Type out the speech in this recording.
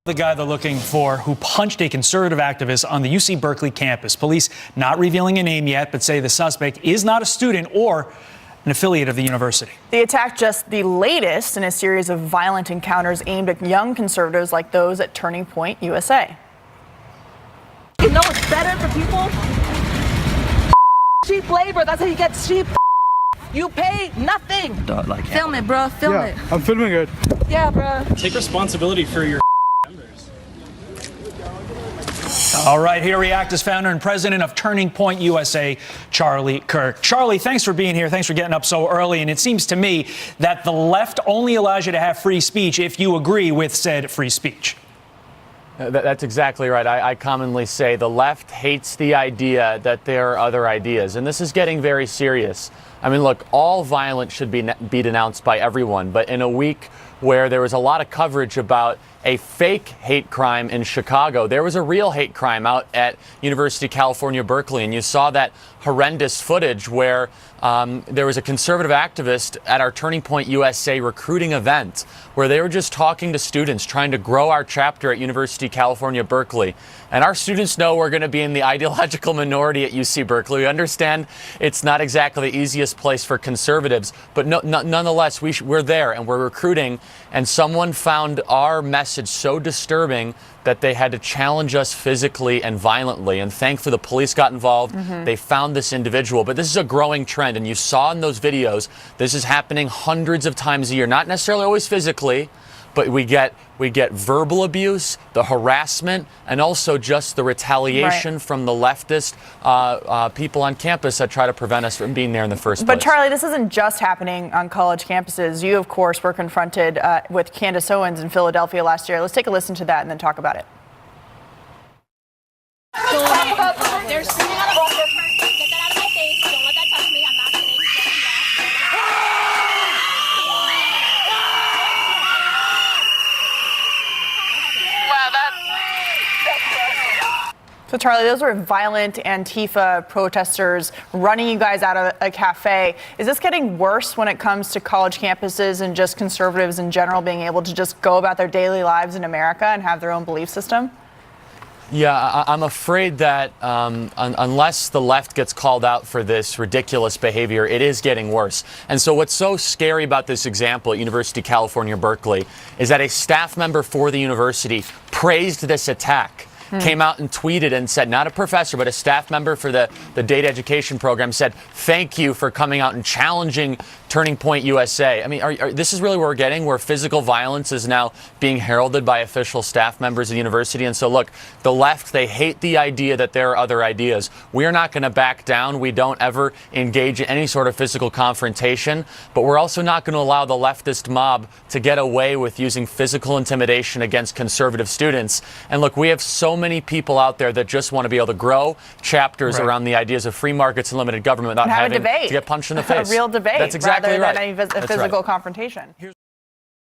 The guy they're looking for who punched a conservative activist on the UC Berkeley campus. Police not revealing a name yet, but say the suspect is not a student or an affiliate of the university. The attack just the latest in a series of violent encounters aimed at young conservatives like those at Turning Point USA. You know it's better for people? Cheap labor, that's how you get cheap. You pay nothing. Film it, bro, film it. I'm filming it. Yeah, bro. Take responsibility for your members. All right, here we act as founder and president of Turning Point USA, Charlie Kirk. Charlie, thanks for being here. Thanks for getting up so early. And it seems to me that the left only allows you to have free speech if you agree with said free speech. That's exactly right. I commonly say the left hates the idea that there are other ideas, and this is getting very serious. I mean, look, all violence should be denounced by everyone, but in a week where there was a lot of coverage about a fake hate crime in Chicago, there was a real hate crime out at University of California, Berkeley, and you saw that horrendous footage where there was a conservative activist at our Turning Point USA recruiting event where they were just talking to students, trying to grow our chapter at University of California, Berkeley. And our students know we're going to be in the ideological minority at UC Berkeley. We understand it's not exactly the easiest place for conservatives, but nonetheless, we're there and we're recruiting, and someone found our message so disturbing that they had to challenge us physically and violently. And thankfully, the police got involved. They found this individual. But this is a growing trend. And you saw in those videos, this is happening hundreds of times a year. Not necessarily always physically, but we get verbal abuse, the harassment, and also just the retaliation from the leftist people on campus that try to prevent us from being there in the first place. But Charlie, this isn't just happening on college campuses. You, of course, were confronted with Candace Owens in Philadelphia last year. Let's take a listen to that and then talk about it. There's something on the wall. Get that out of my face. Don't let that touch me. I'm not kidding. So, Charlie, those were violent Antifa protesters running you guys out of a cafe. Is this getting worse when it comes to college campuses and just conservatives in general being able to just go about their daily lives in America and have their own belief system? Yeah, I'm afraid that unless the left gets called out for this ridiculous behavior, it is getting worse. And so what's so scary about this example at University of California, Berkeley, is that a staff member for the university praised this attack. Came out and tweeted and said, not a professor, but a staff member for the data education program said, thank you for coming out and challenging Turning Point USA. I mean, this is really where we're getting, where physical violence is now being heralded by official staff members of the university. And so, look, the left, they hate the idea that there are other ideas. We are not going to back down. We don't ever engage in any sort of physical confrontation. But we're also not going to allow the leftist mob to get away with using physical intimidation against conservative students. And look, we have so many people out there that just want to be able to grow chapters around the ideas of free markets and limited government without having to get punched in the face. A real debate. That's exactly rather right. than any physical confrontation.